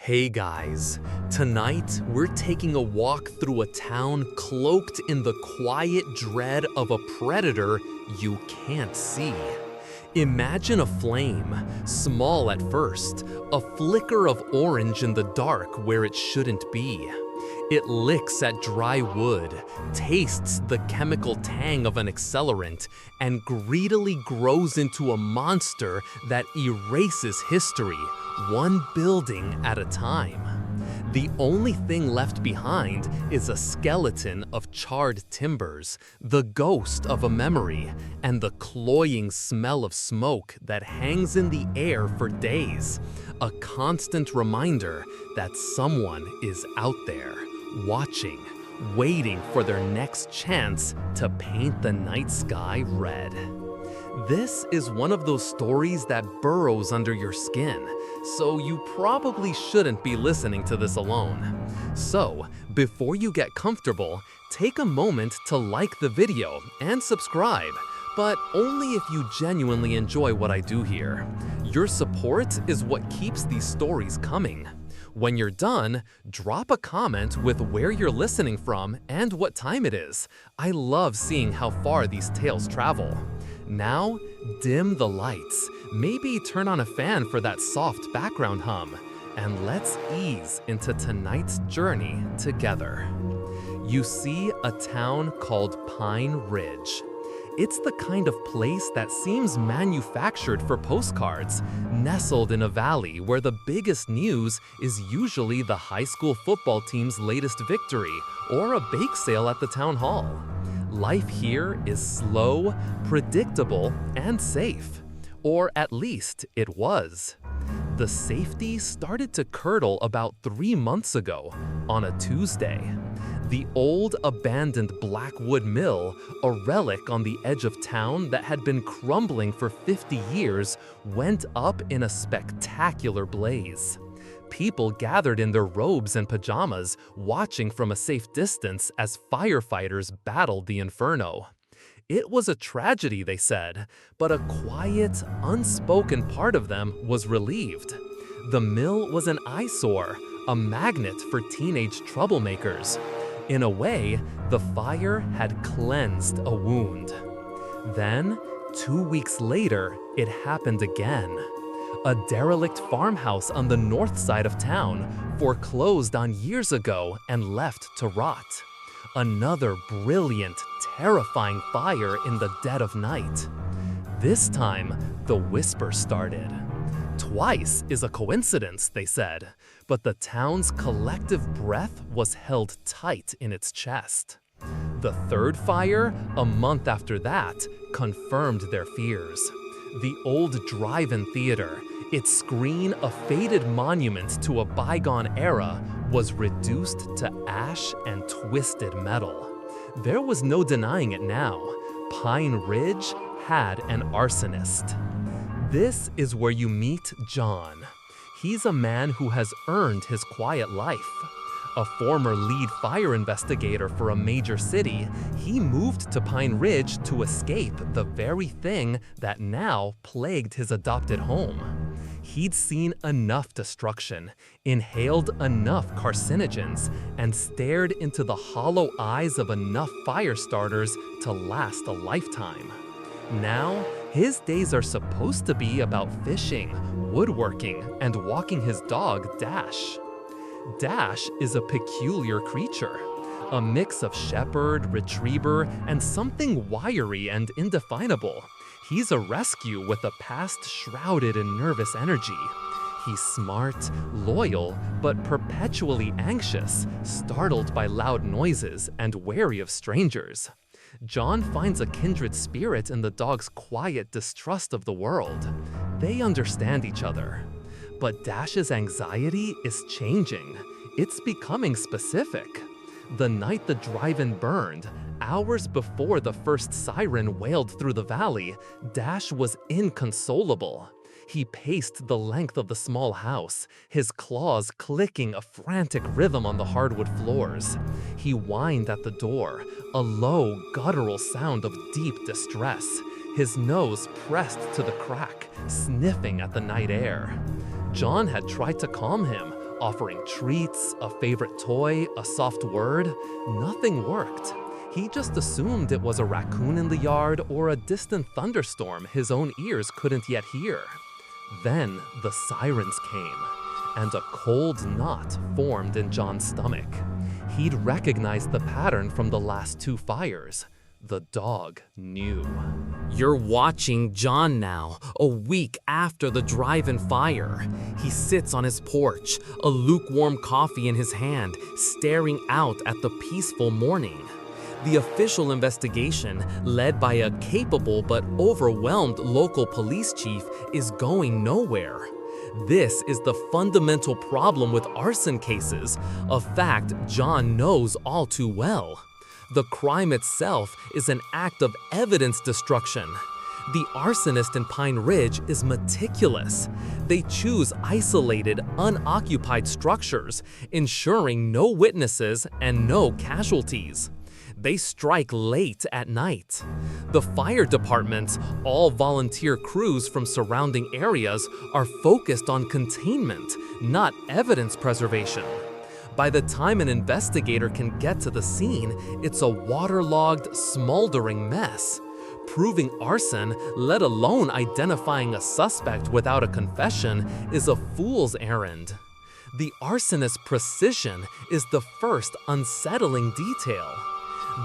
Hey guys, tonight we're taking a walk through a town cloaked in the quiet dread of a predator you can't see. Imagine a flame, small at first, a flicker of orange in the dark where it shouldn't be. It licks at dry wood, tastes the chemical tang of an accelerant, and greedily grows into a monster that erases history, one building at a time. The only thing left behind is a skeleton of charred timbers, the ghost of a memory, and the cloying smell of smoke that hangs in the air for days, a constant reminder that someone is out there, watching, waiting for their next chance to paint the night sky red. This is one of those stories that burrows under your skin, so you probably shouldn't be listening to this alone. So, before you get comfortable, take a moment to like the video and subscribe, but only if you genuinely enjoy what I do here. Your support is what keeps these stories coming. When you're done, drop a comment with where you're listening from and what time it is. I love seeing how far these tales travel. Now, dim the lights, maybe turn on a fan for that soft background hum, and let's ease into tonight's journey together. You see a town called Pine Ridge. It's the kind of place that seems manufactured for postcards, nestled in a valley where the biggest news is usually the high school football team's latest victory or a bake sale at the town hall. Life here is slow, predictable, and safe. Or at least it was. The safety started to curdle about 3 months ago, on a Tuesday. The old abandoned Blackwood Mill, a relic on the edge of town that had been crumbling for 50 years, went up in a spectacular blaze. People gathered in their robes and pajamas, watching from a safe distance as firefighters battled the inferno. It was a tragedy, they said, but a quiet, unspoken part of them was relieved. The mill was an eyesore, a magnet for teenage troublemakers. In a way, the fire had cleansed a wound. Then, 2 weeks later, it happened again. A derelict farmhouse on the north side of town, foreclosed on years ago and left to rot. Another brilliant, terrifying fire in the dead of night. This time, the whisper started. Twice is a coincidence, they said, but the town's collective breath was held tight in its chest. The third fire, a month after that, confirmed their fears. The old drive-in theater, its screen a faded monument to a bygone era, was reduced to ash and twisted metal. There was no denying it now. Pine Ridge had an arsonist. This is where you meet John. He's a man who has earned his quiet life. A former lead fire investigator for a major city, he moved to Pine Ridge to escape the very thing that now plagued his adopted home. He'd seen enough destruction, inhaled enough carcinogens, and stared into the hollow eyes of enough fire starters to last a lifetime. Now, his days are supposed to be about fishing, woodworking, and walking his dog, Dash. Dash is a peculiar creature, a mix of shepherd, retriever, and something wiry and indefinable. He's a rescue with a past shrouded in nervous energy. He's smart, loyal, but perpetually anxious, startled by loud noises and wary of strangers. John finds a kindred spirit in the dog's quiet distrust of the world. They understand each other. But Dash's anxiety is changing. It's becoming specific. The night the drive-in burned, hours before the first siren wailed through the valley, Dash was inconsolable. He paced the length of the small house, his claws clicking a frantic rhythm on the hardwood floors. He whined at the door, a low, guttural sound of deep distress, his nose pressed to the crack, sniffing at the night air. John had tried to calm him, Offering treats, a favorite toy, a soft word, nothing worked. He just assumed it was a raccoon in the yard or a distant thunderstorm his own ears couldn't yet hear. Then the sirens came, and a cold knot formed in John's stomach. He'd recognized the pattern from the last 2 fires. The dog knew. You're watching John now, a week after the drive-in fire. He sits on his porch, a lukewarm coffee in his hand, staring out at the peaceful morning. The official investigation, led by a capable but overwhelmed local police chief, is going nowhere. This is the fundamental problem with arson cases, a fact John knows all too well. The crime itself is an act of evidence destruction. The arsonist in Pine Ridge is meticulous. They choose isolated, unoccupied structures, ensuring no witnesses and no casualties. They strike late at night. The fire departments, all volunteer crews from surrounding areas, are focused on containment, not evidence preservation. By the time an investigator can get to the scene, it's a waterlogged, smoldering mess. Proving arson, let alone identifying a suspect without a confession, is a fool's errand. The arsonist's precision is the first unsettling detail.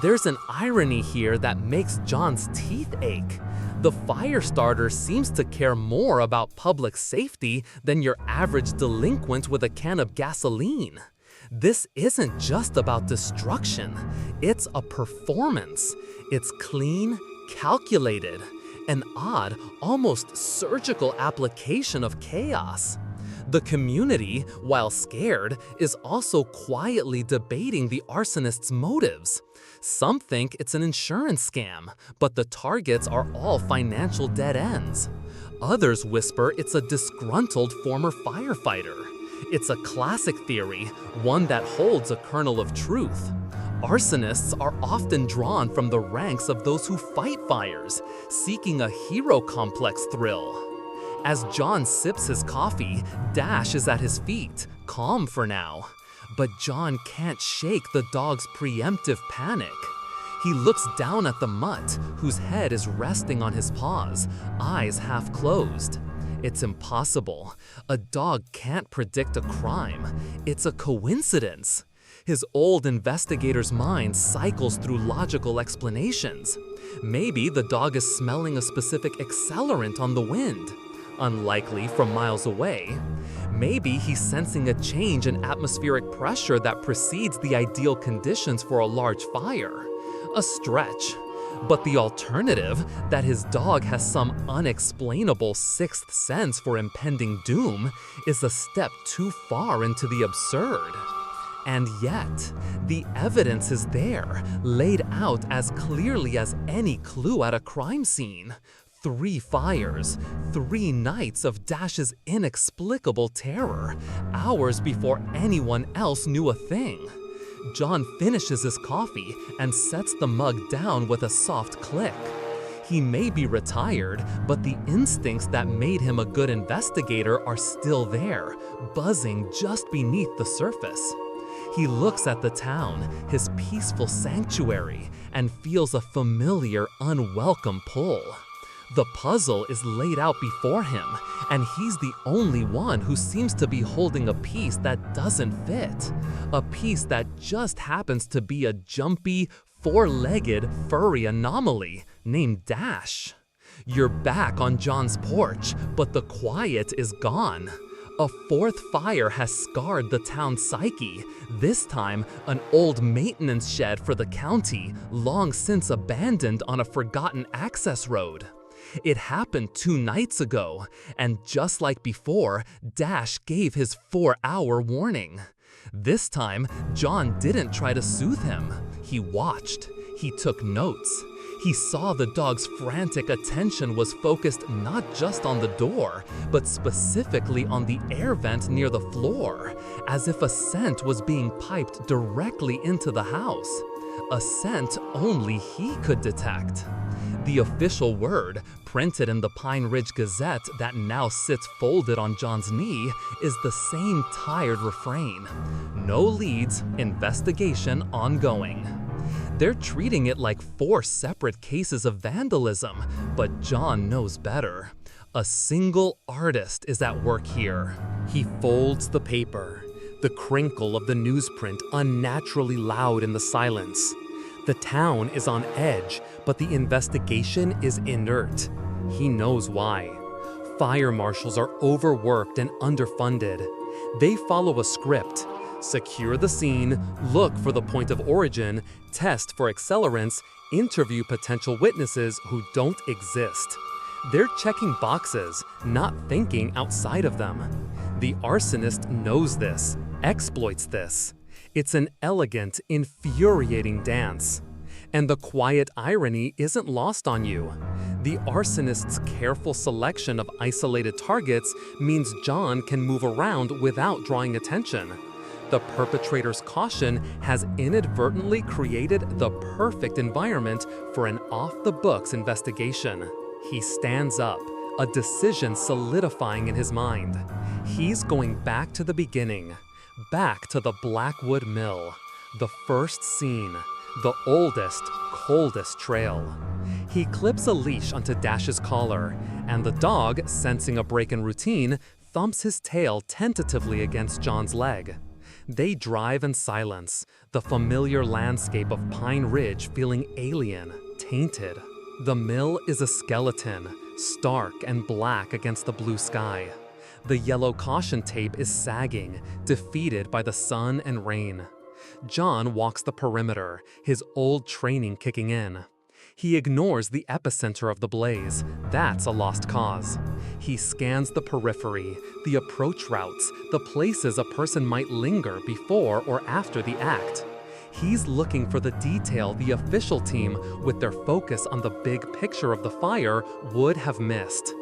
There's an irony here that makes John's teeth ache. The fire starter seems to care more about public safety than your average delinquent with a can of gasoline. This isn't just about destruction, it's a performance. It's clean, calculated, an odd, almost surgical application of chaos. The community, while scared, is also quietly debating the arsonist's motives. Some think it's an insurance scam, but the targets are all financial dead ends. Others whisper it's a disgruntled former firefighter. It's a classic theory, one that holds a kernel of truth. Arsonists are often drawn from the ranks of those who fight fires, seeking a hero complex thrill. As John sips his coffee, Dash is at his feet, calm for now. But John can't shake the dog's preemptive panic. He looks down at the mutt, whose head is resting on his paws, eyes half closed. It's impossible. A dog can't predict a crime. It's a coincidence. His old investigator's mind cycles through logical explanations. Maybe the dog is smelling a specific accelerant on the wind. Unlikely from miles away. Maybe he's sensing a change in atmospheric pressure that precedes the ideal conditions for a large fire. A stretch. But the alternative, that his dog has some unexplainable sixth sense for impending doom, is a step too far into the absurd. And yet, the evidence is there, laid out as clearly as any clue at a crime scene. 3 fires, 3 nights of Dash's inexplicable terror, hours before anyone else knew a thing. John finishes his coffee and sets the mug down with a soft click. He may be retired, but the instincts that made him a good investigator are still there, buzzing just beneath the surface. He looks at the town, his peaceful sanctuary, and feels a familiar, unwelcome pull. The puzzle is laid out before him, and he's the only one who seems to be holding a piece that doesn't fit. A piece that just happens to be a jumpy, 4-legged, furry anomaly named Dash. You're back on John's porch, but the quiet is gone. A 4th fire has scarred the town's psyche, this time an old maintenance shed for the county, long since abandoned on a forgotten access road. It happened 2 nights ago, and just like before, Dash gave his 4-hour warning. This time, John didn't try to soothe him. He watched. He took notes. He saw the dog's frantic attention was focused not just on the door, but specifically on the air vent near the floor, as if a scent was being piped directly into the house. A scent only he could detect. The official word, printed in the Pine Ridge Gazette that now sits folded on John's knee, is the same tired refrain. No leads, investigation ongoing. They're treating it like 4 separate cases of vandalism, but John knows better. A single artist is at work here. He folds the paper, the crinkle of the newsprint unnaturally loud in the silence. The town is on edge, but the investigation is inert. He knows why. Fire marshals are overworked and underfunded. They follow a script. Secure the scene, look for the point of origin, test for accelerants, interview potential witnesses who don't exist. They're checking boxes, not thinking outside of them. The arsonist knows this, exploits this. It's an elegant, infuriating dance. And the quiet irony isn't lost on you. The arsonist's careful selection of isolated targets means John can move around without drawing attention. The perpetrator's caution has inadvertently created the perfect environment for an off-the-books investigation. He stands up, a decision solidifying in his mind. He's going back to the beginning, back to the Blackwood Mill, the first scene, the oldest, coldest trail. He clips a leash onto Dash's collar, and the dog, sensing a break in routine, thumps his tail tentatively against John's leg. They drive in silence, the familiar landscape of Pine Ridge feeling alien, tainted. The mill is a skeleton, stark and black against the blue sky. The yellow caution tape is sagging, defeated by the sun and rain. John walks the perimeter, his old training kicking in. He ignores the epicenter of the blaze. That's a lost cause. He scans the periphery, the approach routes, the places a person might linger before or after the act. He's looking for the detail the official team, with their focus on the big picture of the fire, would have missed.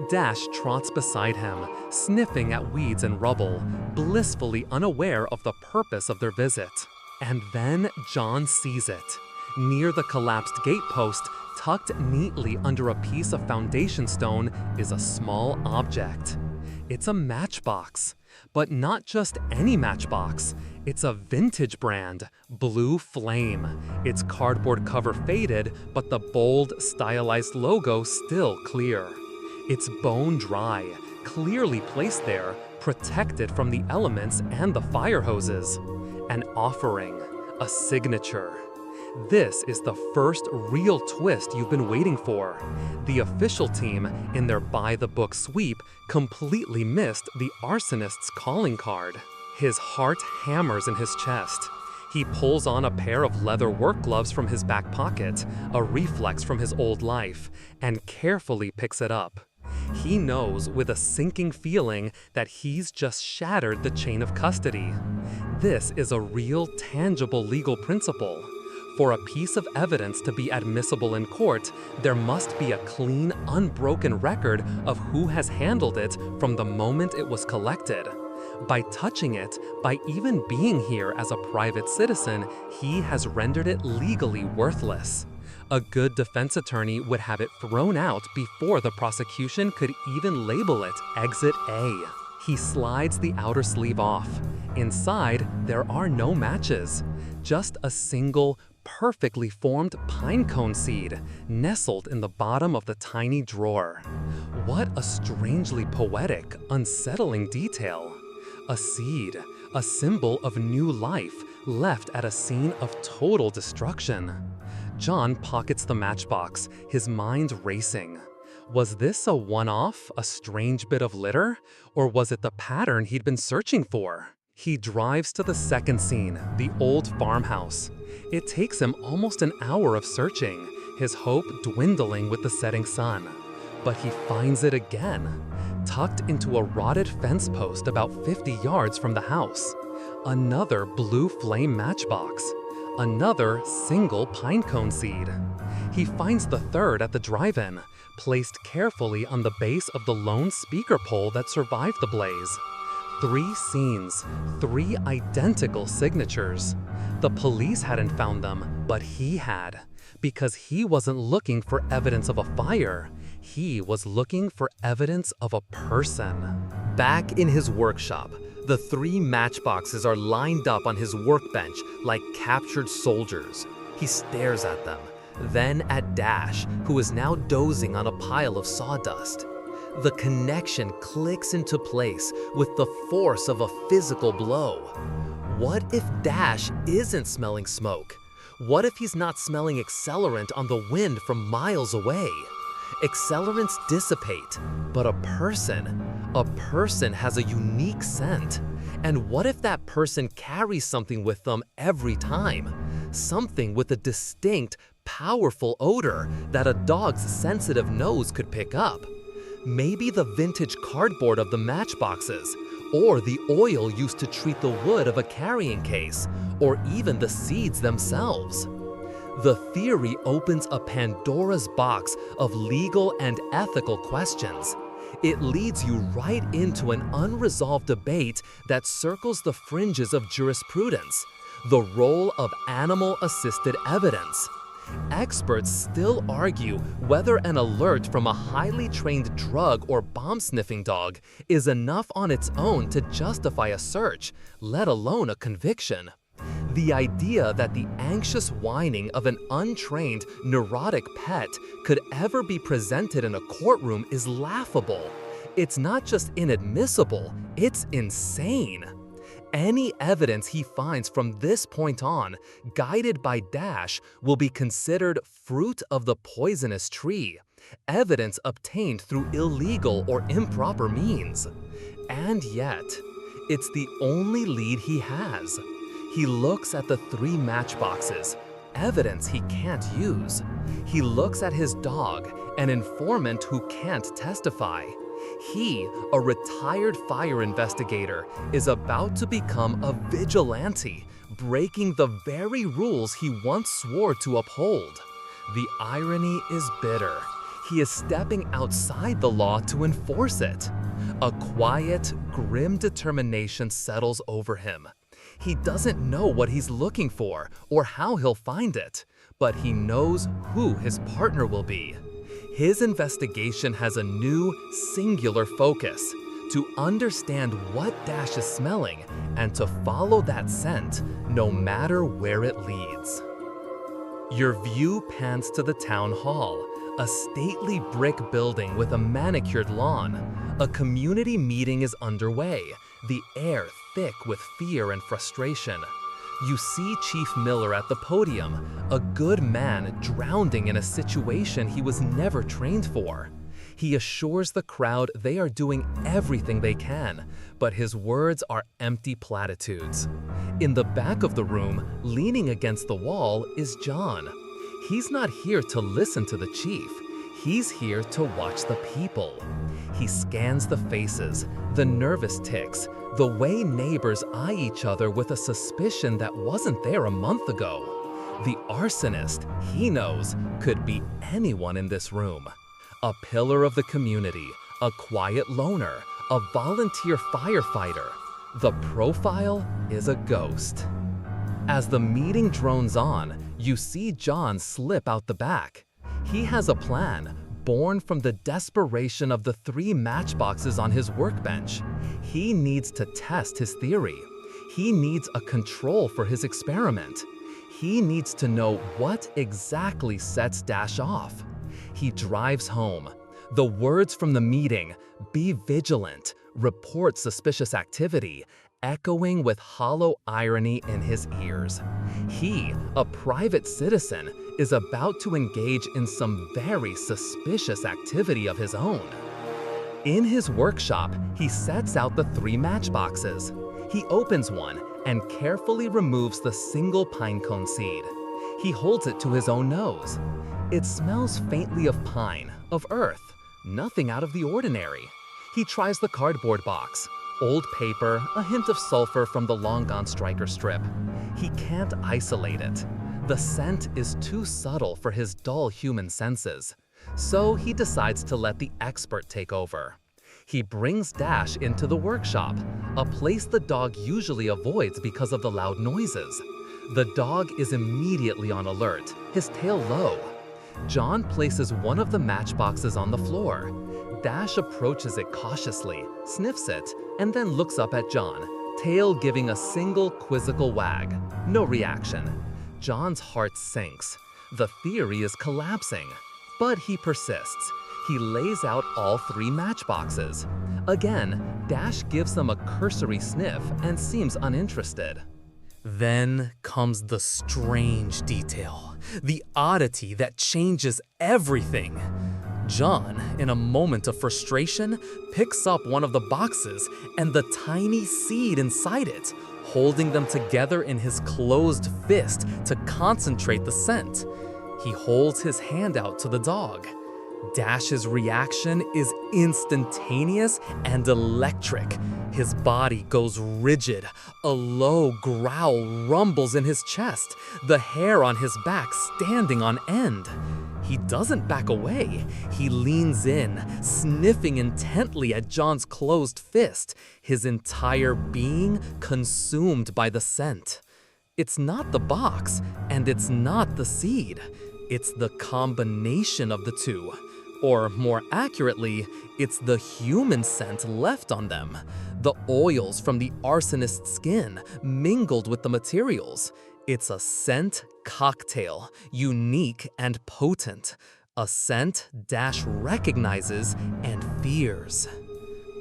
Dash trots beside him, sniffing at weeds and rubble, blissfully unaware of the purpose of their visit. And then John sees it. Near the collapsed gatepost, tucked neatly under a piece of foundation stone, is a small object. It's a matchbox. But not just any matchbox. It's a vintage brand, Blue Flame. Its cardboard cover faded, but the bold, stylized logo still clear. It's bone dry, clearly placed there, protected from the elements and the fire hoses. An offering, a signature. This is the first real twist you've been waiting for. The official team, in their by-the-book sweep, completely missed the arsonist's calling card. His heart hammers in his chest. He pulls on a pair of leather work gloves from his back pocket, a reflex from his old life, and carefully picks it up. He knows with a sinking feeling that he's just shattered the chain of custody. This is a real, tangible legal principle. For a piece of evidence to be admissible in court, there must be a clean, unbroken record of who has handled it from the moment it was collected. By touching it, by even being here as a private citizen, he has rendered it legally worthless. A good defense attorney would have it thrown out before the prosecution could even label it Exhibit A. He slides the outer sleeve off. Inside, there are no matches, just a single, perfectly formed pine cone seed nestled in the bottom of the tiny drawer. What a strangely poetic, unsettling detail. A seed, a symbol of new life, left at a scene of total destruction. John pockets the matchbox, his mind racing. Was this a one-off, a strange bit of litter? Or was it the pattern he'd been searching for? He drives to the second scene, the old farmhouse. It takes him almost an hour of searching, his hope dwindling with the setting sun. But he finds it again, tucked into a rotted fence post about 50 yards from the house. Another Blue Flame matchbox. Another single pinecone seed. He finds the third at the drive-in, placed carefully on the base of the lone speaker pole that survived the blaze. 3 scenes, 3 identical signatures. The police hadn't found them, but he had. because he wasn't looking for evidence of a fire. He was looking for evidence of a person. Back in his workshop, the 3 matchboxes are lined up on his workbench like captured soldiers. He stares at them, then at Dash, who is now dozing on a pile of sawdust. The connection clicks into place with the force of a physical blow. What if Dash isn't smelling smoke? What if he's not smelling accelerant on the wind from miles away? Accelerants dissipate, but a person has a unique scent. And what if that person carries something with them every time? Something with a distinct, powerful odor that a dog's sensitive nose could pick up. Maybe the vintage cardboard of the matchboxes, or the oil used to treat the wood of a carrying case, or even the seeds themselves. The theory opens a Pandora's box of legal and ethical questions. It leads you right into an unresolved debate that circles the fringes of jurisprudence, the role of animal-assisted evidence. Experts still argue whether an alert from a highly trained drug or bomb-sniffing dog is enough on its own to justify a search, let alone a conviction. The idea that the anxious whining of an untrained, neurotic pet could ever be presented in a courtroom is laughable. It's not just inadmissible, it's insane. Any evidence he finds from this point on, guided by Dash, will be considered fruit of the poisonous tree, evidence obtained through illegal or improper means. And yet, it's the only lead he has. He looks at the 3 matchboxes, evidence he can't use. He looks at his dog, an informant who can't testify. He, a retired fire investigator, is about to become a vigilante, breaking the very rules he once swore to uphold. The irony is bitter. He is stepping outside the law to enforce it. A quiet, grim determination settles over him. He doesn't know what he's looking for or how he'll find it, but he knows who his partner will be. His investigation has a new, singular focus: to understand what Dash is smelling and to follow that scent, no matter where it leads. Your view pans to the town hall, a stately brick building with a manicured lawn. A community meeting is underway, the air thick with fear and frustration. You see Chief Miller at the podium, a good man drowning in a situation he was never trained for. He assures the crowd they are doing everything they can, but his words are empty platitudes. In the back of the room, leaning against the wall, is John. He's not here to listen to the chief. He's here to watch the people. He scans the faces, the nervous tics, the way neighbors eye each other with a suspicion that wasn't there a month ago. The arsonist, he knows, could be anyone in this room. A pillar of the community, a quiet loner, a volunteer firefighter. The profile is a ghost. As the meeting drones on, you see John slip out the back. He has a plan, born from the desperation of the 3 matchboxes on his workbench. He needs to test his theory. He needs a control for his experiment. He needs to know what exactly sets Dash off. He drives home. The words from the meeting, "Be vigilant," "Report suspicious activity," echoing with hollow irony in his ears. He, a private citizen, is about to engage in some very suspicious activity of his own. In his workshop, he sets out the 3 matchboxes. He opens one and carefully removes the single pinecone seed. He holds it to his own nose. It smells faintly of pine, of earth, nothing out of the ordinary. He tries the cardboard box. Old paper, a hint of sulfur from the long-gone striker strip. He can't isolate it. The scent is too subtle for his dull human senses. So he decides to let the expert take over. He brings Dash into the workshop, a place the dog usually avoids because of the loud noises. The dog is immediately on alert, his tail low. John places one of the matchboxes on the floor. Dash approaches it cautiously, sniffs it, and then looks up at John, tail giving a single quizzical wag. No reaction. John's heart sinks. The theory is collapsing. But he persists. He lays out all 3 matchboxes. Again, Dash gives them a cursory sniff and seems uninterested. Then comes the strange detail, the oddity that changes everything. John, in a moment of frustration, picks up one of the boxes and the tiny seed inside it, holding them together in his closed fist to concentrate the scent. He holds his hand out to the dog. Dash's reaction is instantaneous and electric. His body goes rigid. A low growl rumbles in his chest, the hair on his back standing on end. He doesn't back away. He leans in, sniffing intently at John's closed fist, his entire being consumed by the scent. It's not the box, and it's not the seed. It's the combination of the two. Or more accurately, it's the human scent left on them. The oils from the arsonist's skin mingled with the materials. It's a scent cocktail, unique and potent. A scent Dash recognizes and fears.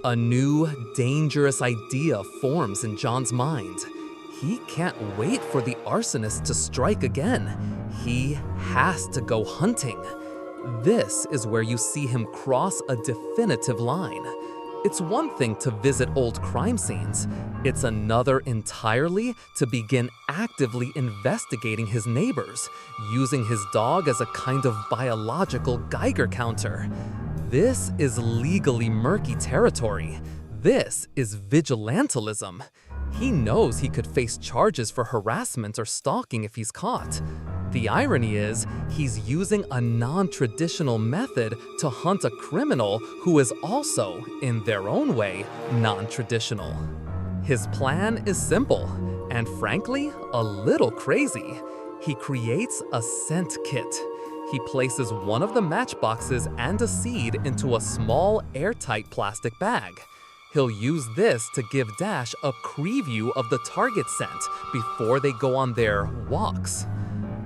A new, dangerous idea forms in John's mind. He can't wait for the arsonist to strike again. He has to go hunting. This is where you see him cross a definitive line. It's one thing to visit old crime scenes. It's another entirely to begin actively investigating his neighbors, using his dog as a kind of biological Geiger counter. This is legally murky territory. This is vigilantism. He knows he could face charges for harassment or stalking if he's caught. The irony is, he's using a non-traditional method to hunt a criminal who is also, in their own way, non-traditional. His plan is simple, and frankly, a little crazy. He creates a scent kit. He places one of the matchboxes and a seed into a small, airtight plastic bag. He'll use this to give Dash a preview of the target scent before they go on their walks.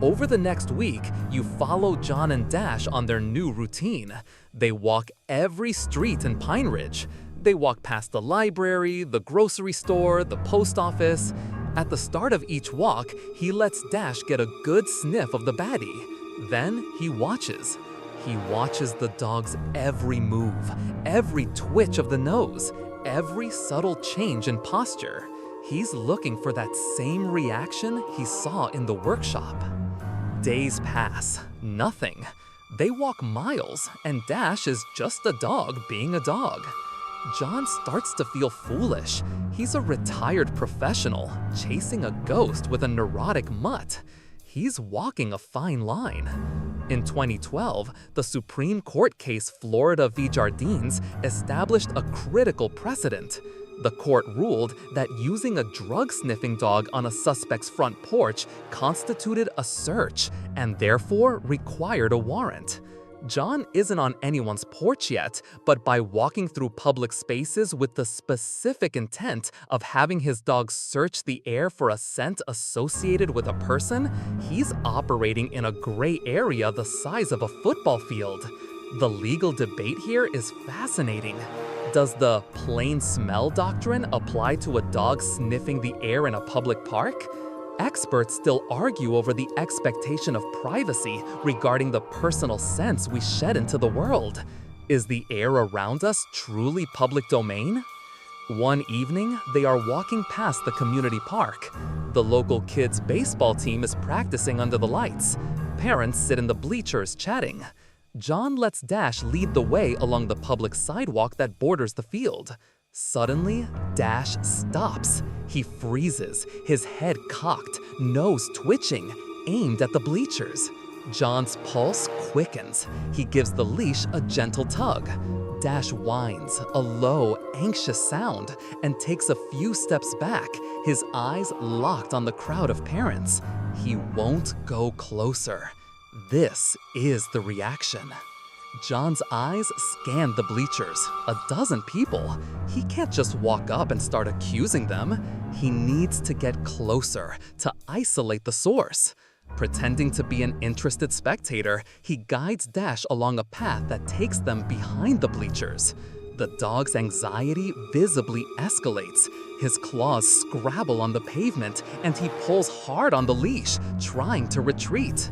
Over the next week, you follow John and Dash on their new routine. They walk every street in Pine Ridge. They walk past the library, the grocery store, the post office. At the start of each walk, he lets Dash get a good sniff of the baddie. Then he watches. He watches the dog's every move, every twitch of the nose, every subtle change in posture. He's looking for that same reaction he saw in the workshop. Days pass, nothing. They walk miles, and Dash is just a dog being a dog. John starts to feel foolish. He's a retired professional, chasing a ghost with a neurotic mutt. He's walking a fine line. In 2012, the Supreme Court case Florida v. Jardines established a critical precedent. The court ruled that using a drug-sniffing dog on a suspect's front porch constituted a search and therefore required a warrant. John isn't on anyone's porch yet, but by walking through public spaces with the specific intent of having his dog search the air for a scent associated with a person, he's operating in a gray area the size of a football field. The legal debate here is fascinating. Does the plain smell doctrine apply to a dog sniffing the air in a public park? Experts still argue over the expectation of privacy regarding the personal scents we shed into the world. Is the air around us truly public domain? One evening, they are walking past the community park. The local kids' baseball team is practicing under the lights. Parents sit in the bleachers chatting. John lets Dash lead the way along the public sidewalk that borders the field. Suddenly, Dash stops. He freezes, his head cocked, nose twitching, aimed at the bleachers. John's pulse quickens. He gives the leash a gentle tug. Dash whines, a low, anxious sound, and takes a few steps back, his eyes locked on the crowd of parents. He won't go closer. This is the reaction. John's eyes scan the bleachers, a dozen people. He can't just walk up and start accusing them. He needs to get closer to isolate the source. Pretending to be an interested spectator, he guides Dash along a path that takes them behind the bleachers. The dog's anxiety visibly escalates. His claws scrabble on the pavement, and he pulls hard on the leash, trying to retreat.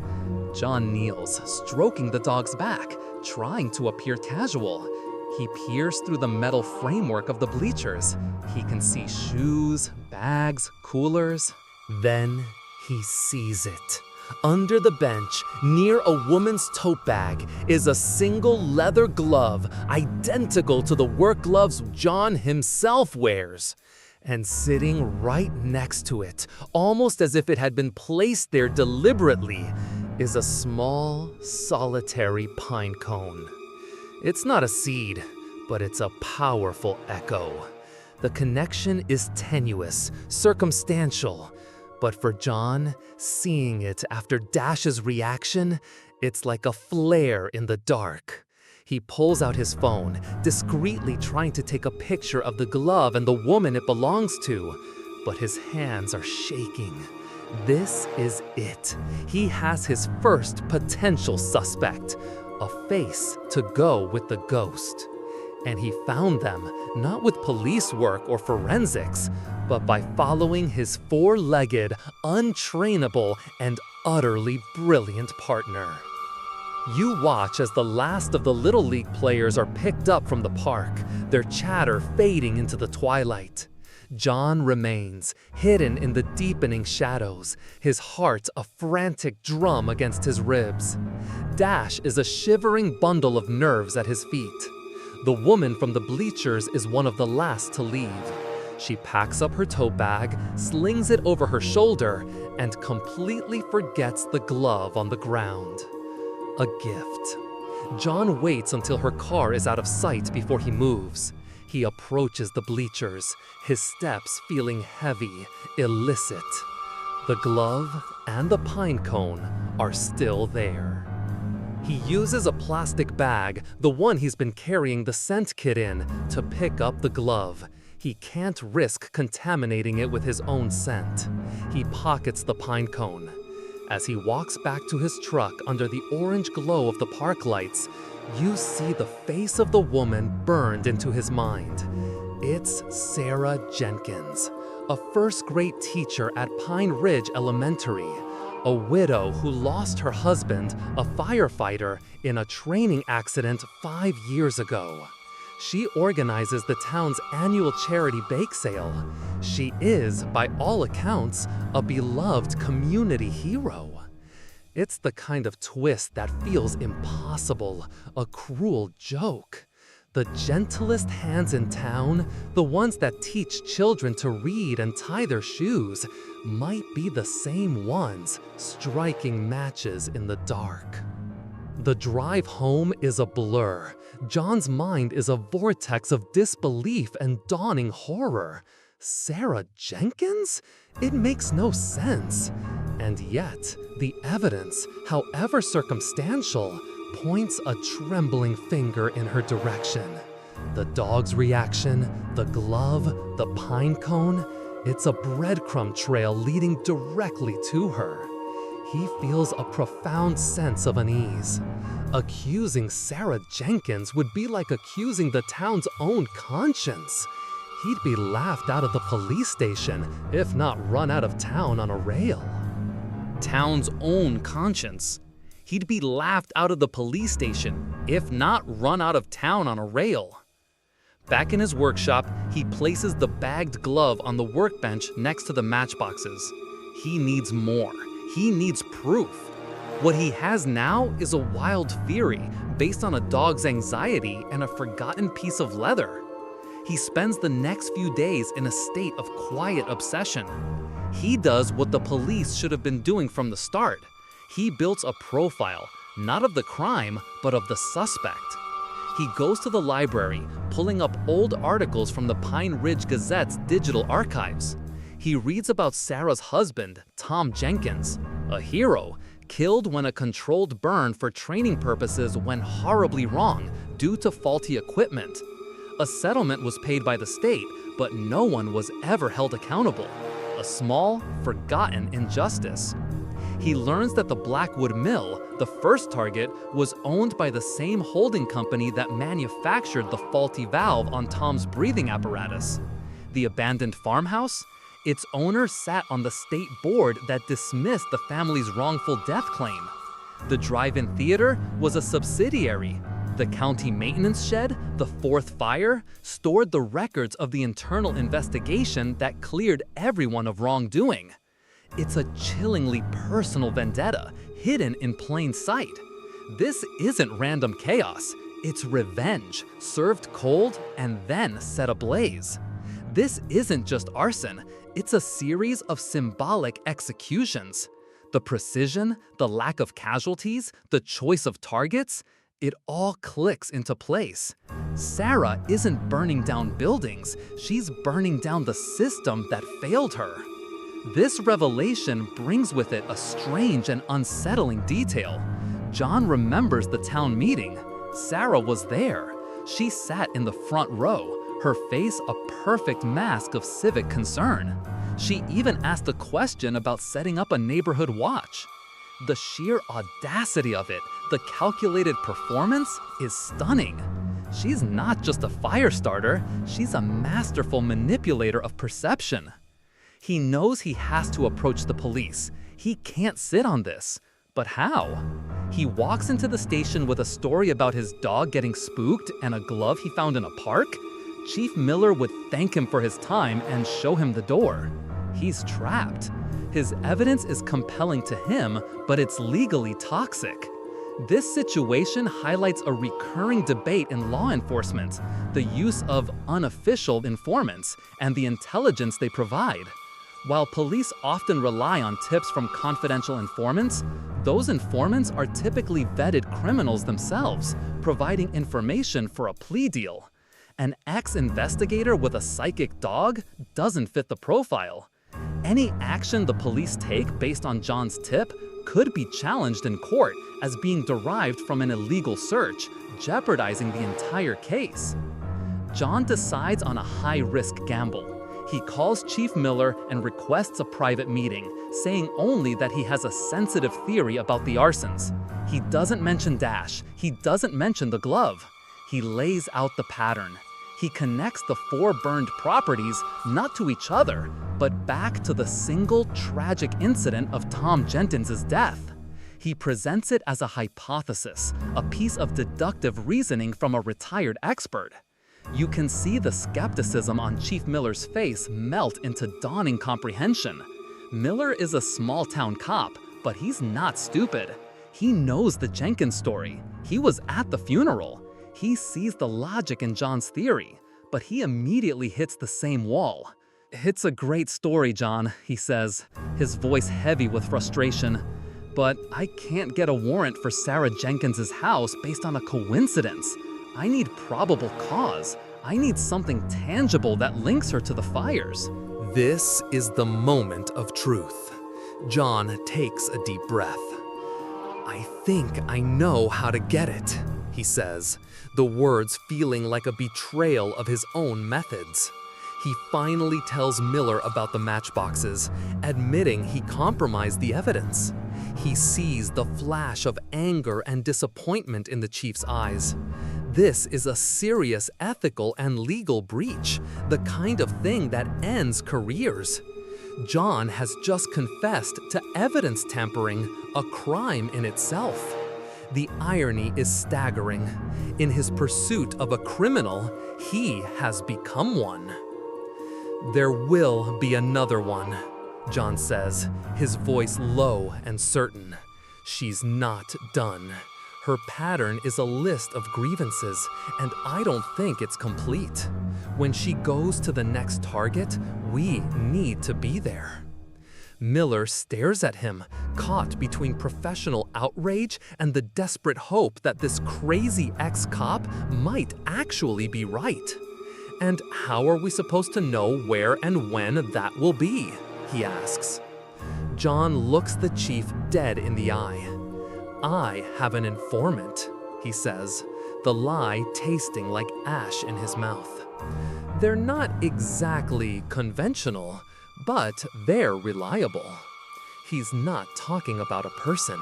John kneels, stroking the dog's back, trying to appear casual. He peers through the metal framework of the bleachers. He can see shoes, bags, coolers. Then he sees it. Under the bench, near a woman's tote bag, is a single leather glove identical to the work gloves John himself wears. And sitting right next to it, almost as if it had been placed there deliberately, is a small, solitary pine cone. It's not a seed, but it's a powerful echo. The connection is tenuous, circumstantial. But for John, seeing it after Dash's reaction, it's like a flare in the dark. He pulls out his phone, discreetly trying to take a picture of the glove and the woman it belongs to, but his hands are shaking. This is it. He has his first potential suspect, a face to go with the ghost. And he found them not with police work or forensics, but by following his four-legged, untrainable, and utterly brilliant partner. You watch as the last of the Little League players are picked up from the park, their chatter fading into the twilight. John remains, hidden in the deepening shadows, his heart a frantic drum against his ribs. Dash is a shivering bundle of nerves at his feet. The woman from the bleachers is one of the last to leave. She packs up her tote bag, slings it over her shoulder, and completely forgets the glove on the ground. A gift. John waits until her car is out of sight before he moves. He approaches the bleachers, his steps feeling heavy, illicit. The glove and the pine cone are still there. He uses a plastic bag, the one he's been carrying the scent kit in, to pick up the glove. He can't risk contaminating it with his own scent. He pockets the pine cone. As he walks back to his truck under the orange glow of the park lights, you see the face of the woman burned into his mind. It's Sarah Jenkins, a first-grade teacher at Pine Ridge Elementary, a widow who lost her husband, a firefighter, in a training accident 5 years ago. She organizes the town's annual charity bake sale. She is, by all accounts, a beloved community hero. It's the kind of twist that feels impossible, a cruel joke. The gentlest hands in town, the ones that teach children to read and tie their shoes, might be the same ones striking matches in the dark. The drive home is a blur. John's mind is a vortex of disbelief and dawning horror. Sarah Jenkins? It makes no sense. And yet, the evidence, however circumstantial, points a trembling finger in her direction. The dog's reaction, the glove, the pine cone, it's a breadcrumb trail leading directly to her. He feels a profound sense of unease. Accusing Sarah Jenkins would be like accusing the town's own conscience. He'd be laughed out of the police station, if not run out of town on a rail. Town's own conscience. He'd be laughed out of the police station, if not run out of town on a rail. Back in his workshop, he places the bagged glove on the workbench next to the matchboxes. He needs more. He needs proof. What he has now is a wild theory based on a dog's anxiety and a forgotten piece of leather. He spends the next few days in a state of quiet obsession. He does what the police should have been doing from the start. He built a profile, not of the crime, but of the suspect. He goes to the library, pulling up old articles from the Pine Ridge Gazette's digital archives. He reads about Sarah's husband, Tom Jenkins, a hero, killed when a controlled burn for training purposes went horribly wrong due to faulty equipment. A settlement was paid by the state, but no one was ever held accountable. A small, forgotten injustice. He learns that the Blackwood Mill, the first target, was owned by the same holding company that manufactured the faulty valve on Tom's breathing apparatus. The abandoned farmhouse? Its owner sat on the state board that dismissed the family's wrongful death claim. The drive-in theater was a subsidiary. The county maintenance shed, the fourth fire, stored the records of the internal investigation that cleared everyone of wrongdoing. It's a chillingly personal vendetta, hidden in plain sight. This isn't random chaos, it's revenge, served cold and then set ablaze. This isn't just arson, it's a series of symbolic executions. The precision, the lack of casualties, the choice of targets, it all clicks into place. Sarah isn't burning down buildings, she's burning down the system that failed her. This revelation brings with it a strange and unsettling detail. John remembers the town meeting. Sarah was there. She sat in the front row, her face a perfect mask of civic concern. She even asked a question about setting up a neighborhood watch. The sheer audacity of it, the calculated performance, is stunning. She's not just a fire starter, she's a masterful manipulator of perception. He knows he has to approach the police. He can't sit on this. But how? He walks into the station with a story about his dog getting spooked and a glove he found in a park. Chief Miller would thank him for his time and show him the door. He's trapped. His evidence is compelling to him, but it's legally toxic. This situation highlights a recurring debate in law enforcement, the use of unofficial informants and the intelligence they provide. While police often rely on tips from confidential informants, those informants are typically vetted criminals themselves, providing information for a plea deal. An ex-investigator with a psychic dog doesn't fit the profile. Any action the police take based on John's tip could be challenged in court as being derived from an illegal search, jeopardizing the entire case. John decides on a high-risk gamble. He calls Chief Miller and requests a private meeting, saying only that he has a sensitive theory about the arsons. He doesn't mention Dash. He doesn't mention the glove. He lays out the pattern. He connects the 4 burned properties not to each other, but back to the single tragic incident of Tom Jenkins's death. He presents it as a hypothesis, a piece of deductive reasoning from a retired expert. You can see the skepticism on Chief Miller's face melt into dawning comprehension. Miller is a small-town cop, but he's not stupid. He knows the Jenkins story. He was at the funeral. He sees the logic in John's theory, but he immediately hits the same wall. "It's a great story, John," he says, his voice heavy with frustration. "But I can't get a warrant for Sarah Jenkins's house based on a coincidence. I need probable cause. I need something tangible that links her to the fires." This is the moment of truth. John takes a deep breath. "I think I know how to get it," he says, the words feeling like a betrayal of his own methods. He finally tells Miller about the matchboxes, admitting he compromised the evidence. He sees the flash of anger and disappointment in the chief's eyes. This is a serious ethical and legal breach, the kind of thing that ends careers. John has just confessed to evidence tampering, a crime in itself. The irony is staggering. In his pursuit of a criminal, he has become one. "There will be another one," John says, his voice low and certain. "She's not done. Her pattern is a list of grievances, and I don't think it's complete. When she goes to the next target, we need to be there." Miller stares at him, caught between professional outrage and the desperate hope that this crazy ex-cop might actually be right. "And how are we supposed to know where and when that will be?" he asks. John looks the chief dead in the eye. "I have an informant," he says, the lie tasting like ash in his mouth. They're not exactly conventional, but they're reliable. He's not talking about a person.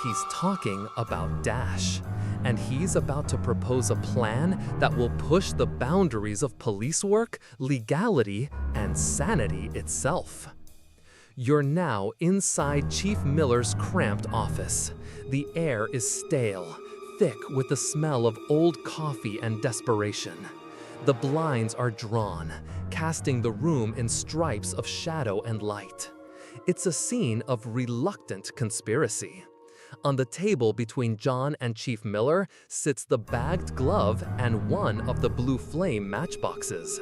He's talking about Dash. And he's about to propose a plan that will push the boundaries of police work, legality, and sanity itself. You're now inside Chief Miller's cramped office. The air is stale, thick with the smell of old coffee and desperation. The blinds are drawn, casting the room in stripes of shadow and light. It's a scene of reluctant conspiracy. On the table between John and Chief Miller sits the bagged glove and one of the blue flame matchboxes.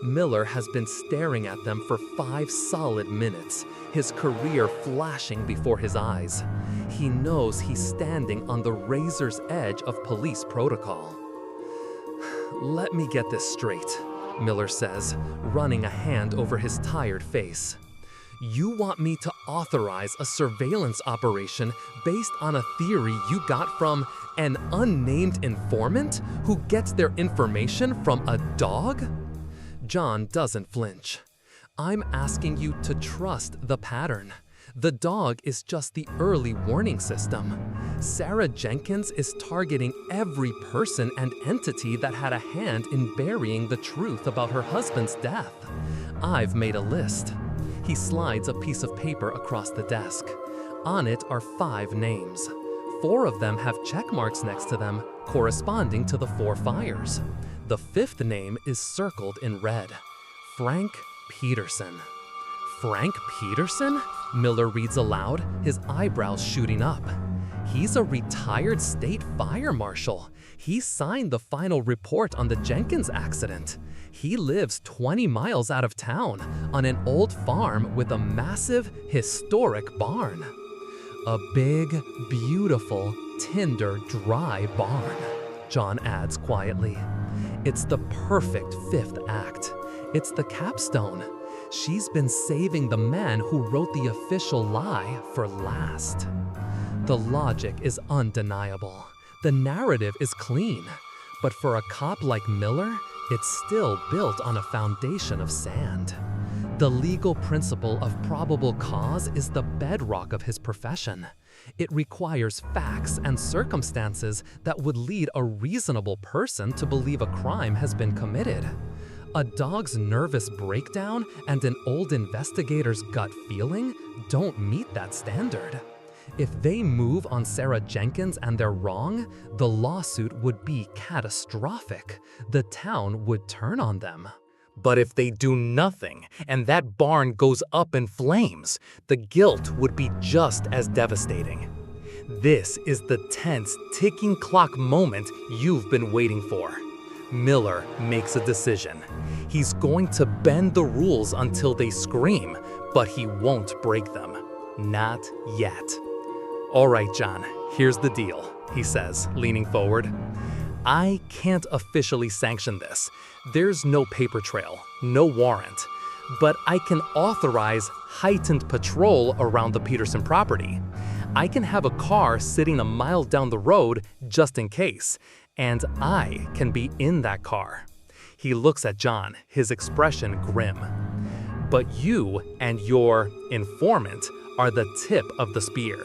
Miller has been staring at them for 5 solid minutes, his career flashing before his eyes. He knows he's standing on the razor's edge of police protocol. "Let me get this straight," Miller says, running a hand over his tired face. "You want me to authorize a surveillance operation based on a theory you got from an unnamed informant who gets their information from a dog?" John doesn't flinch. "I'm asking you to trust the pattern. The dog is just the early warning system. Sarah Jenkins is targeting every person and entity that had a hand in burying the truth about her husband's death. I've made a list." He slides a piece of paper across the desk. On it are 5 names. 4 of them have check marks next to them, corresponding to the 4 fires. The 5th name is circled in red: Frank Peterson. "Frank Peterson?" Miller reads aloud, his eyebrows shooting up. "He's a retired state fire marshal. He signed the final report on the Jenkins accident. He lives 20 miles out of town on an old farm with a massive, historic barn. A big, beautiful, tinder, dry barn," John adds quietly. "It's the perfect 5th act. It's the capstone. She's been saving the man who wrote the official lie for last." The logic is undeniable. The narrative is clean. But for a cop like Miller, it's still built on a foundation of sand. The legal principle of probable cause is the bedrock of his profession. It requires facts and circumstances that would lead a reasonable person to believe a crime has been committed. A dog's nervous breakdown and an old investigator's gut feeling don't meet that standard. If they move on Sarah Jenkins and they're wrong, the lawsuit would be catastrophic. The town would turn on them. But if they do nothing and that barn goes up in flames, the guilt would be just as devastating. This is the tense, ticking clock moment you've been waiting for. Miller makes a decision. He's going to bend the rules until they scream, but he won't break them. Not yet. "All right, John, here's the deal," he says, leaning forward. "I can't officially sanction this. There's no paper trail, no warrant. But I can authorize heightened patrol around the Peterson property. I can have a car sitting a mile down the road just in case, and I can be in that car." He looks at John, his expression grim. "But you and your informant are the tip of the spear.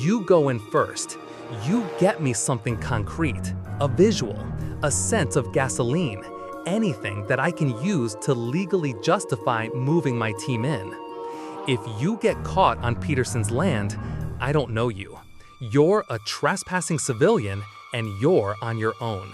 You go in first. You get me something concrete, a visual, a scent of gasoline, anything that I can use to legally justify moving my team in. If you get caught on Peterson's land, I don't know you. You're a trespassing civilian and you're on your own."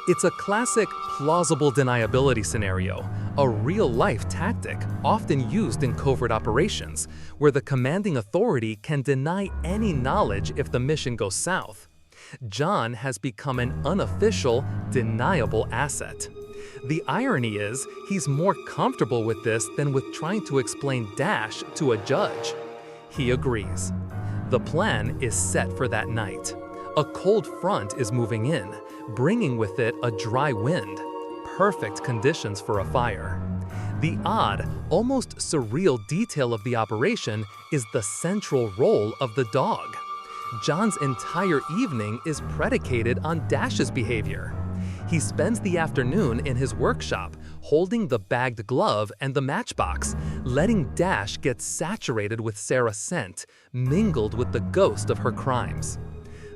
It's a classic plausible deniability scenario, a real-life tactic often used in covert operations, where the commanding authority can deny any knowledge if the mission goes south. John has become an unofficial, deniable asset. The irony is, he's more comfortable with this than with trying to explain Dash to a judge. He agrees. The plan is set for that night. A cold front is moving in, bringing with it a dry wind. Perfect conditions for a fire. The odd, almost surreal detail of the operation is the central role of the dog. John's entire evening is predicated on Dash's behavior. He spends the afternoon in his workshop, holding the bagged glove and the matchbox, letting Dash get saturated with Sarah's scent, mingled with the ghost of her crimes.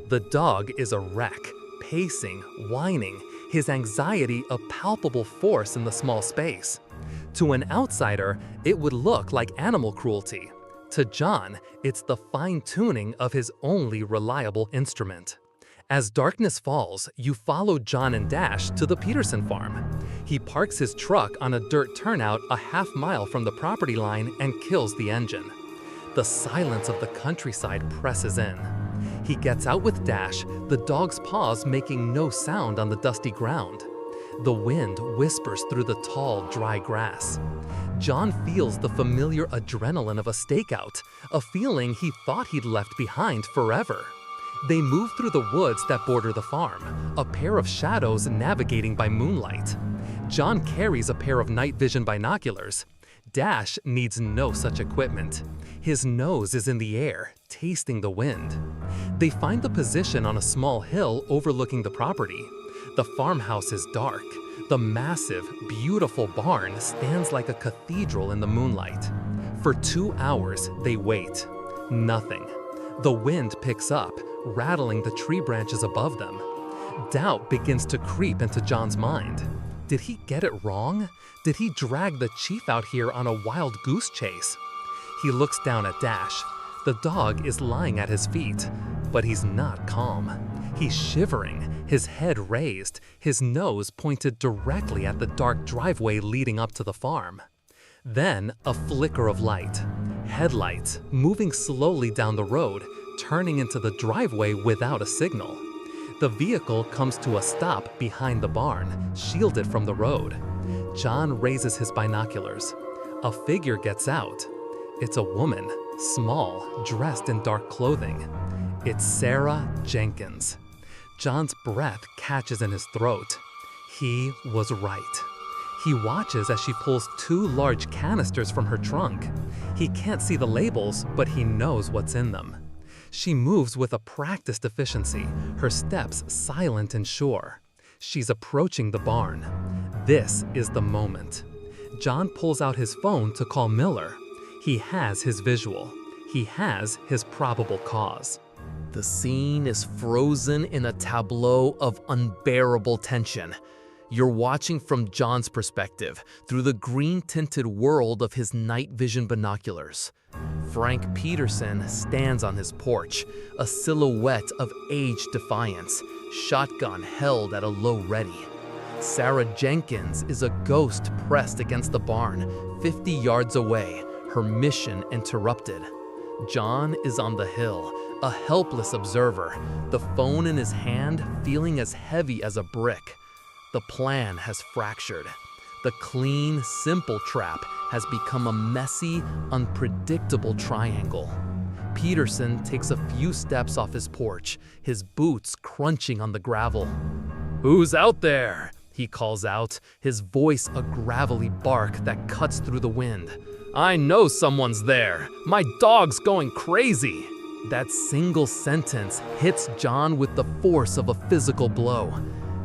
The dog is a wreck, pacing, whining, his anxiety a palpable force in the small space. To an outsider, it would look like animal cruelty. To John, it's the fine-tuning of his only reliable instrument. As darkness falls, you follow John and Dash to the Peterson farm. He parks his truck on a dirt turnout a half-mile from the property line and kills the engine. The silence of the countryside presses in. He gets out with Dash, the dog's paws making no sound on the dusty ground. The wind whispers through the tall, dry grass. John feels the familiar adrenaline of a stakeout, a feeling he thought he'd left behind forever. They move through the woods that border the farm, a pair of shadows navigating by moonlight. John carries a pair of night vision binoculars. Dash needs no such equipment. His nose is in the air, tasting the wind. They find the position on a small hill overlooking the property. The farmhouse is dark. The massive, beautiful barn stands like a cathedral in the moonlight. For 2 hours, they wait. Nothing. The wind picks up, rattling the tree branches above them. Doubt begins to creep into John's mind. Did he get it wrong? Did he drag the chief out here on a wild goose chase? He looks down at Dash. The dog is lying at his feet, but he's not calm. He's shivering, his head raised, his nose pointed directly at the dark driveway leading up to the farm. Then, a flicker of light. Headlights, moving slowly down the road, turning into the driveway without a signal. The vehicle comes to a stop behind the barn, shielded from the road. John raises his binoculars. A figure gets out. It's a woman, small, dressed in dark clothing. It's Sarah Jenkins. John's breath catches in his throat. He was right. He watches as she pulls 2 large canisters from her trunk. He can't see the labels, but he knows what's in them. She moves with a practiced efficiency, her steps silent and sure. She's approaching the barn. This is the moment. John pulls out his phone to call Miller. He has his visual. He has his probable cause. The scene is frozen in a tableau of unbearable tension. You're watching from John's perspective, through the green-tinted world of his night vision binoculars. Frank Peterson stands on his porch, a silhouette of aged defiance, shotgun held at a low ready. Sarah Jenkins is a ghost pressed against the barn, 50 yards away, her mission interrupted. John is on the hill, a helpless observer, the phone in his hand feeling as heavy as a brick. The plan has fractured. The clean, simple trap has become a messy, unpredictable triangle. Peterson takes a few steps off his porch, his boots crunching on the gravel. "Who's out there?" he calls out, his voice a gravelly bark that cuts through the wind. "I know someone's there. My dog's going crazy." That single sentence hits John with the force of a physical blow.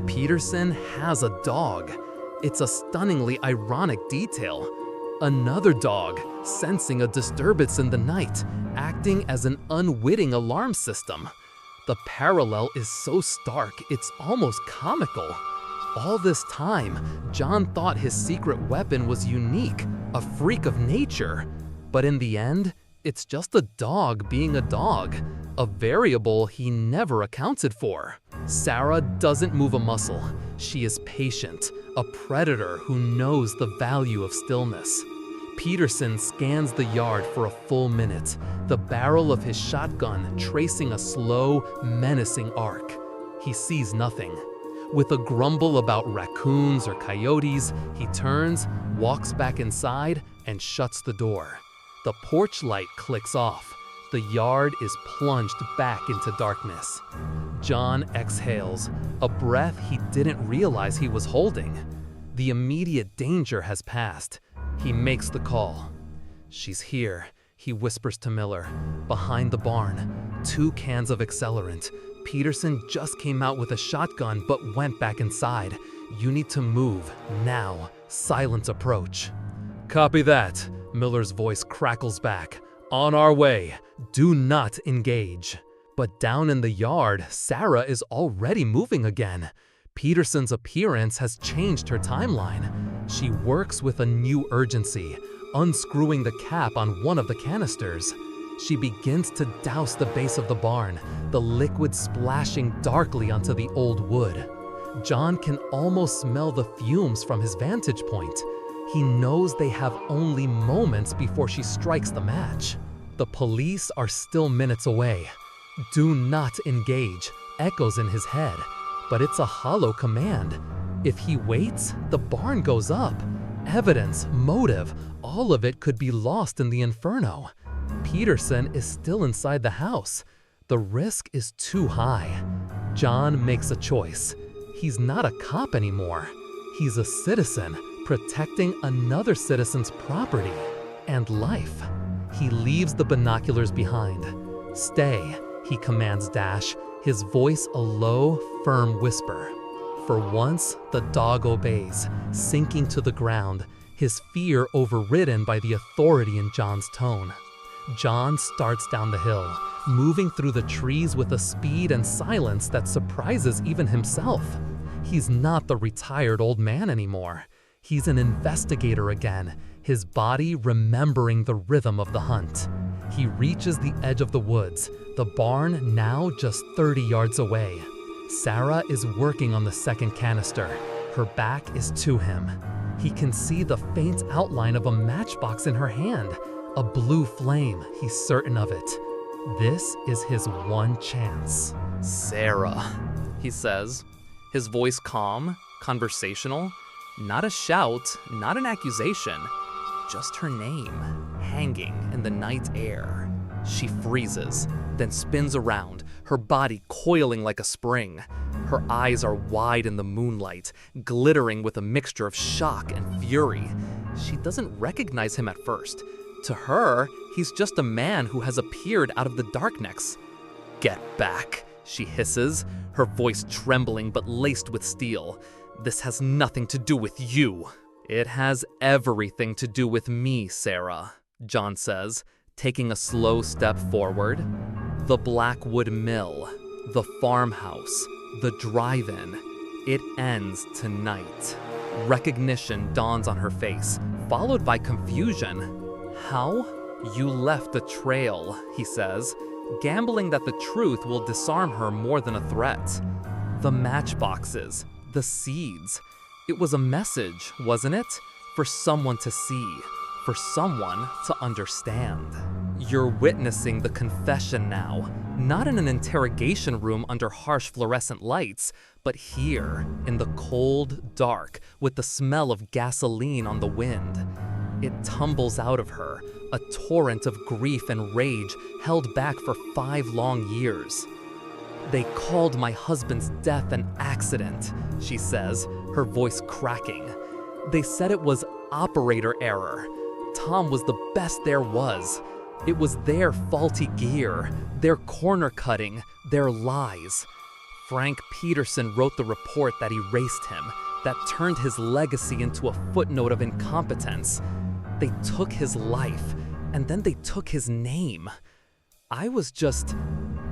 Peterson has a dog. It's a stunningly ironic detail. Another dog, sensing a disturbance in the night, acting as an unwitting alarm system. The parallel is so stark, it's almost comical. All this time, John thought his secret weapon was unique, a freak of nature. But in the end, it's just a dog being a dog, a variable he never accounted for. Sarah doesn't move a muscle. She is patient, a predator who knows the value of stillness. Peterson scans the yard for a full minute, the barrel of his shotgun tracing a slow, menacing arc. He sees nothing. With a grumble about raccoons or coyotes, he turns, walks back inside, and shuts the door. The porch light clicks off. The yard is plunged back into darkness. John exhales, a breath he didn't realize he was holding. The immediate danger has passed. He makes the call. "She's here," he whispers to Miller. "Behind the barn. 2 cans of accelerant. Peterson just came out with a shotgun but went back inside. You need to move, now. Silent approach." "Copy that," Miller's voice crackles back. "On our way. Do not engage." But down in the yard, Sarah is already moving again. Peterson's appearance has changed her timeline. She works with a new urgency, unscrewing the cap on one of the canisters. She begins to douse the base of the barn, the liquid splashing darkly onto the old wood. John can almost smell the fumes from his vantage point. He knows they have only moments before she strikes the match. The police are still minutes away. "Do not engage," echoes in his head, but it's a hollow command. If he waits, the barn goes up. Evidence, motive, all of it could be lost in the inferno. Peterson is still inside the house. The risk is too high. John makes a choice. He's not a cop anymore. He's a citizen, protecting another citizen's property and life. He leaves the binoculars behind. "Stay," he commands Dash, his voice a low, firm whisper. For once, the dog obeys, sinking to the ground, his fear overridden by the authority in John's tone. John starts down the hill, moving through the trees with a speed and silence that surprises even himself. He's not the retired old man anymore. He's an investigator again, his body remembering the rhythm of the hunt. He reaches the edge of the woods, the barn now just 30 yards away. Sarah is working on the second canister. Her back is to him. He can see the faint outline of a matchbox in her hand. A blue flame, he's certain of it. This is his one chance. "Sarah," he says, his voice calm, conversational. Not a shout, not an accusation, just her name, hanging in the night air. She freezes, then spins around, her body coiling like a spring. Her eyes are wide in the moonlight, glittering with a mixture of shock and fury. She doesn't recognize him at first. To her, he's just a man who has appeared out of the darkness. "Get back," she hisses, her voice trembling but laced with steel. "This has nothing to do with you." "It has everything to do with me, Sarah," John says, taking a slow step forward. The Blackwood Mill, the farmhouse, the drive-in. It ends tonight. Recognition dawns on her face, followed by confusion. "How?" "You left a trail," he says, gambling that the truth will disarm her more than a threat. "The matchboxes, the seeds. It was a message, wasn't it? For someone to see, for someone to understand. You're witnessing the confession now, not in an interrogation room under harsh fluorescent lights, but here, in the cold dark, with the smell of gasoline on the wind. It tumbles out of her, a torrent of grief and rage held back for 5 long years. They called my husband's death an accident, she says, her voice cracking. They said it was operator error. Tom was the best there was. It was their faulty gear, their corner cutting, their lies. Frank Peterson wrote the report that erased him, that turned his legacy into a footnote of incompetence. They took his life, and then they took his name. I was just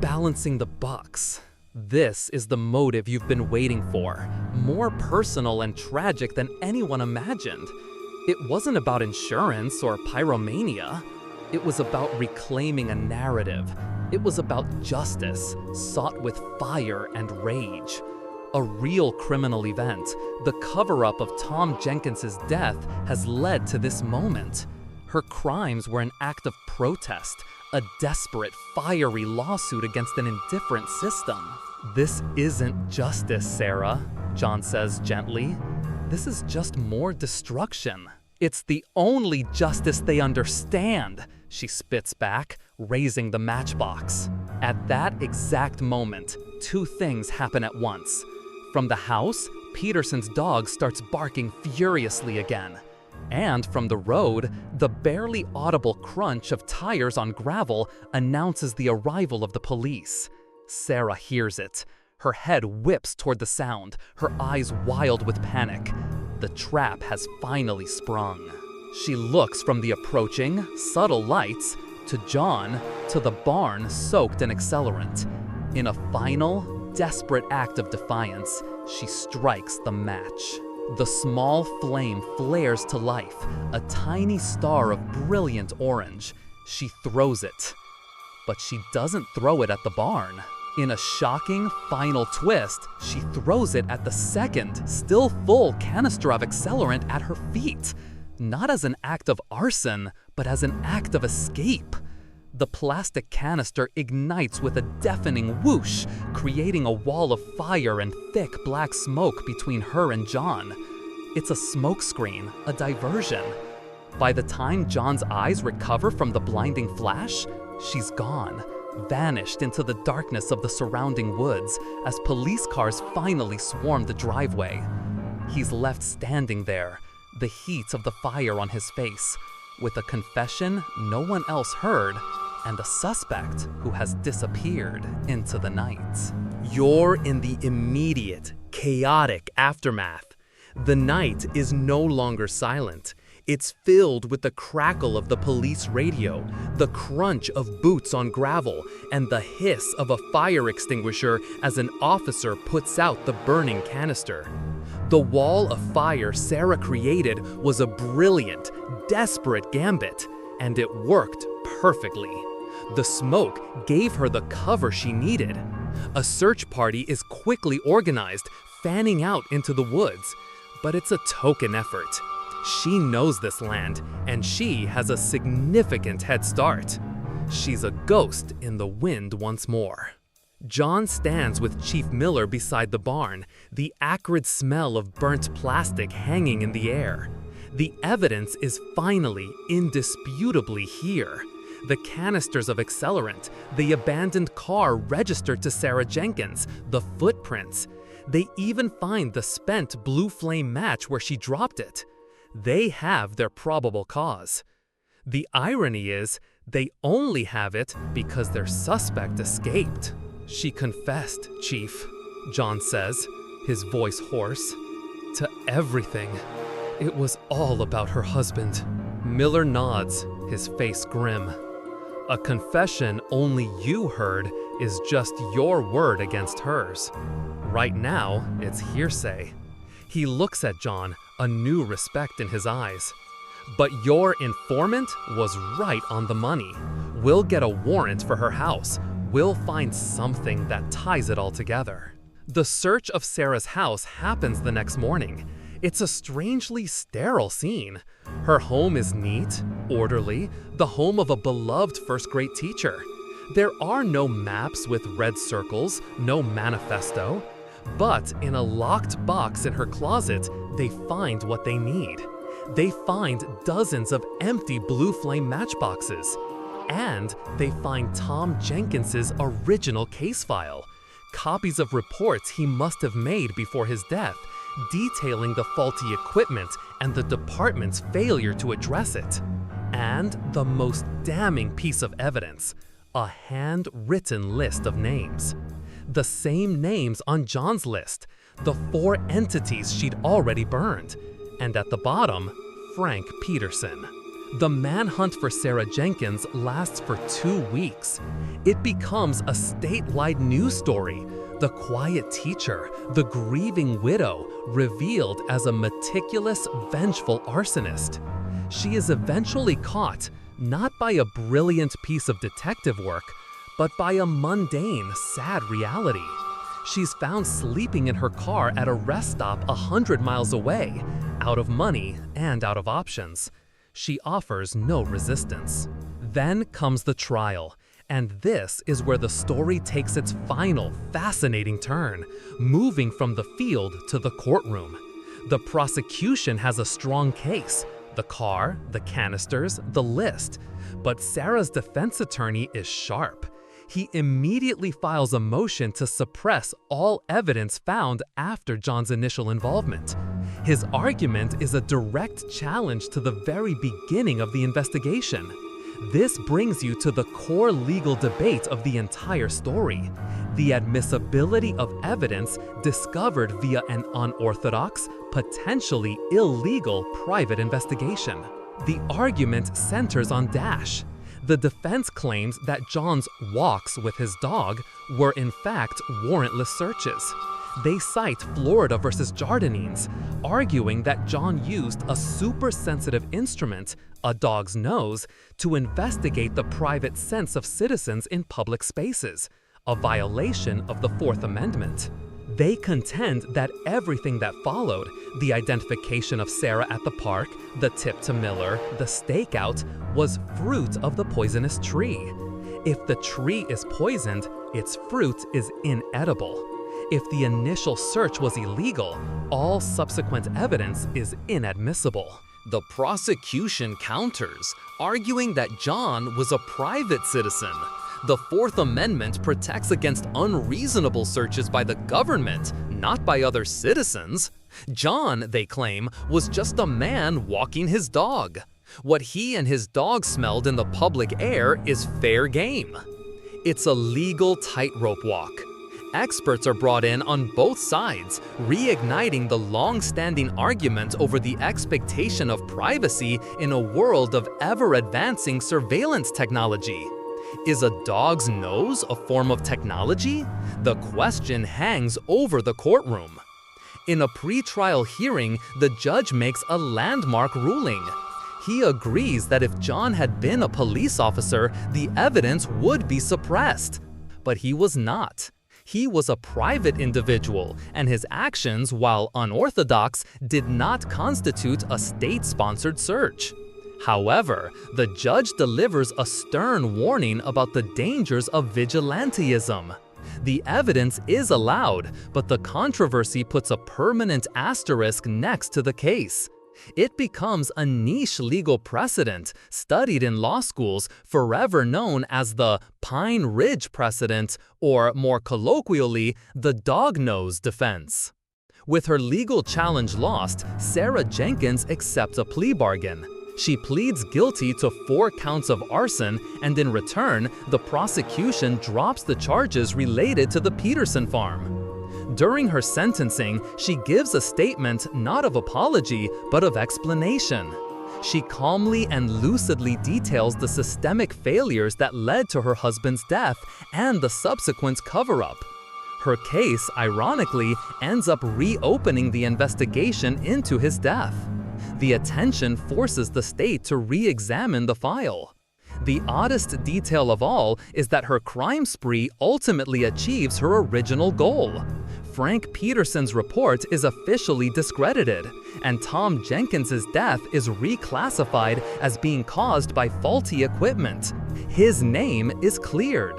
balancing the bucks. This is the motive you've been waiting for, more personal and tragic than anyone imagined. It wasn't about insurance or pyromania. It was about reclaiming a narrative. It was about justice, sought with fire and rage. A real criminal event, the cover-up of Tom Jenkins's death, has led to this moment. Her crimes were an act of protest, a desperate, fiery lawsuit against an indifferent system. "This isn't justice, Sarah," John says gently. "This is just more destruction." "It's the only justice they understand," she spits back, raising the matchbox. At that exact moment, two things happen at once. From the house, Peterson's dog starts barking furiously again. And from the road, the barely audible crunch of tires on gravel announces the arrival of the police. Sarah hears it. Her head whips toward the sound, her eyes wild with panic. The trap has finally sprung. She looks from the approaching, subtle lights to John, to the barn soaked in accelerant. In a final, desperate act of defiance, she strikes the match. The small flame flares to life, a tiny star of brilliant orange. She throws it. But she doesn't throw it at the barn. In a shocking final twist, she throws it at the second, still full canister of accelerant at her feet. Not as an act of arson, but as an act of escape. The plastic canister ignites with a deafening whoosh, creating a wall of fire and thick black smoke between her and John. It's a smokescreen, a diversion. By the time John's eyes recover from the blinding flash, she's gone, vanished into the darkness of the surrounding woods as police cars finally swarm the driveway. He's left standing there, the heat of the fire on his face, with a confession no one else heard, and a suspect who has disappeared into the night. You're in the immediate, chaotic aftermath. The night is no longer silent. It's filled with the crackle of the police radio, the crunch of boots on gravel, and the hiss of a fire extinguisher as an officer puts out the burning canister. The wall of fire Sarah created was a brilliant, desperate gambit, and it worked perfectly. The smoke gave her the cover she needed. A search party is quickly organized, fanning out into the woods, but it's a token effort. She knows this land, and she has a significant head start. She's a ghost in the wind once more. John stands with Chief Miller beside the barn, the acrid smell of burnt plastic hanging in the air. The evidence is finally, indisputably here. The canisters of accelerant, the abandoned car registered to Sarah Jenkins, the footprints. They even find the spent blue flame match where she dropped it. They have their probable cause. The irony is, they only have it because their suspect escaped. "She confessed, Chief," John says, his voice hoarse. "To everything. It was all about her husband." Miller nods, his face grim. "A confession only you heard is just your word against hers. Right now, it's hearsay." He looks at John, a new respect in his eyes. "But your informant was right on the money. We'll get a warrant for her house. We'll find something that ties it all together." The search of Sarah's house happens the next morning. It's a strangely sterile scene. Her home is neat, orderly, the home of a beloved first-grade teacher. There are no maps with red circles, no manifesto. But in a locked box in her closet, they find what they need. They find dozens of empty blue flame matchboxes. And they find Tom Jenkins's original case file, copies of reports he must have made before his death, detailing the faulty equipment and the department's failure to address it. And the most damning piece of evidence, a handwritten list of names. The same names on John's list, the 4 entities she'd already burned. And at the bottom, Frank Peterson. The manhunt for Sarah Jenkins lasts for 2 weeks. It becomes a statewide news story. The quiet teacher, the grieving widow, revealed as a meticulous, vengeful arsonist. She is eventually caught, not by a brilliant piece of detective work, but by a mundane, sad reality. She's found sleeping in her car at a rest stop 100 miles away, out of money and out of options. She offers no resistance. Then comes the trial, And this is where the story takes its final, fascinating turn, moving from the field to the courtroom. The prosecution has a strong case: the car, the canisters, the list. But Sarah's defense attorney is sharp. He immediately files a motion to suppress all evidence found after John's initial involvement. His argument is a direct challenge to the very beginning of the investigation. This brings you to the core legal debate of the entire story: the admissibility of evidence discovered via an unorthodox, potentially illegal private investigation. The argument centers on Dash. The defense claims that John's walks with his dog were in fact warrantless searches. They cite Florida versus Jardinines, arguing that John used a super-sensitive instrument, a dog's nose, to investigate the private sense of citizens in public spaces, a violation of the Fourth Amendment. They contend that everything that followed, the identification of Sarah at the park, the tip to Miller, the stakeout, was fruit of the poisonous tree. If the tree is poisoned, its fruit is inedible. If the initial search was illegal, all subsequent evidence is inadmissible. The prosecution counters, arguing that John was a private citizen. The Fourth Amendment protects against unreasonable searches by the government, not by other citizens. John, they claim, was just a man walking his dog. What he and his dog smelled in the public air is fair game. It's a legal tightrope walk. Experts are brought in on both sides, reigniting the long-standing argument over the expectation of privacy in a world of ever-advancing surveillance technology. Is a dog's nose a form of technology? The question hangs over the courtroom. In a pre-trial hearing, the judge makes a landmark ruling. He agrees that if John had been a police officer, the evidence would be suppressed. But he was not. He was a private individual, and his actions, while unorthodox, did not constitute a state-sponsored search. However, the judge delivers a stern warning about the dangers of vigilantism. The evidence is allowed, but the controversy puts a permanent asterisk next to the case. It becomes a niche legal precedent studied in law schools, forever known as the Pine Ridge precedent, or more colloquially, the dog-nose defense. With her legal challenge lost, Sarah Jenkins accepts a plea bargain. She pleads guilty to 4 counts of arson, and in return, the prosecution drops the charges related to the Peterson farm. During her sentencing, she gives a statement not of apology, but of explanation. She calmly and lucidly details the systemic failures that led to her husband's death and the subsequent cover-up. Her case, ironically, ends up reopening the investigation into his death. The attention forces the state to re-examine the file. The oddest detail of all is that her crime spree ultimately achieves her original goal. Frank Peterson's report is officially discredited, and Tom Jenkins's death is reclassified as being caused by faulty equipment. His name is cleared.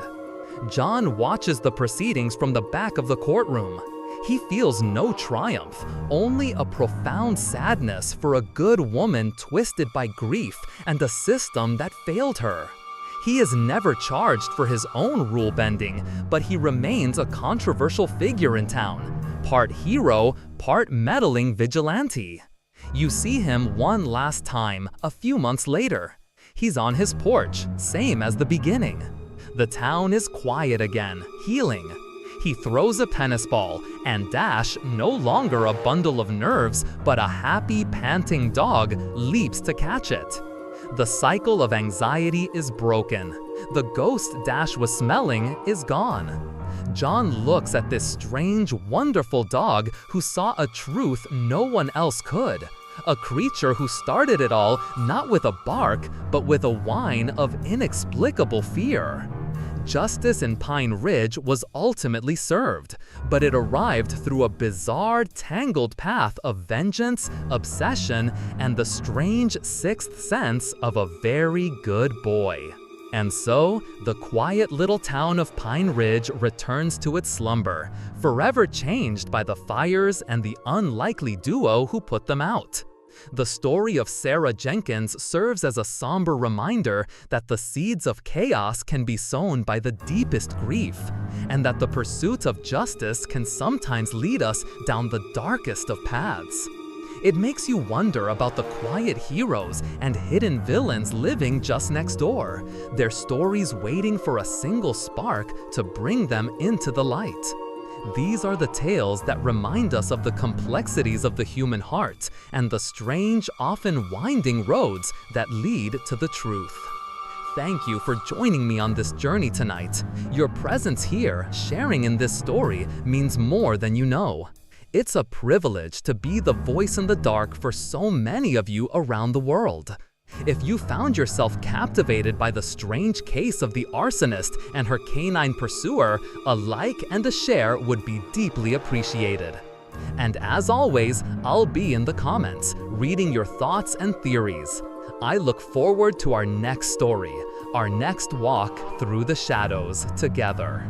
John watches the proceedings from the back of the courtroom. He feels no triumph, only a profound sadness for a good woman twisted by grief and a system that failed her. He is never charged for his own rule-bending, but he remains a controversial figure in town, part hero, part meddling vigilante. You see him one last time, a few months later. He's on his porch, same as the beginning. The town is quiet again, healing. He throws a tennis ball, and Dash, no longer a bundle of nerves, but a happy, panting dog, leaps to catch it. The cycle of anxiety is broken. The ghost Dash was smelling is gone. John looks at this strange, wonderful dog who saw a truth no one else could. A creature who started it all not with a bark, but with a whine of inexplicable fear. Justice in Pine Ridge was ultimately served, but it arrived through a bizarre, tangled path of vengeance, obsession, and the strange sixth sense of a very good boy. And so, the quiet little town of Pine Ridge returns to its slumber, forever changed by the fires and the unlikely duo who put them out. The story of Sarah Jenkins serves as a somber reminder that the seeds of chaos can be sown by the deepest grief, and that the pursuit of justice can sometimes lead us down the darkest of paths. It makes you wonder about the quiet heroes and hidden villains living just next door, their stories waiting for a single spark to bring them into the light. These are the tales that remind us of the complexities of the human heart and the strange, often winding roads that lead to the truth. Thank you for joining me on this journey tonight. Your presence here, sharing in this story, means more than you know. It's a privilege to be the voice in the dark for so many of you around the world. If you found yourself captivated by the strange case of the arsonist and her canine pursuer, a like and a share would be deeply appreciated. And as always, I'll be in the comments, reading your thoughts and theories. I look forward to our next story, our next walk through the shadows together.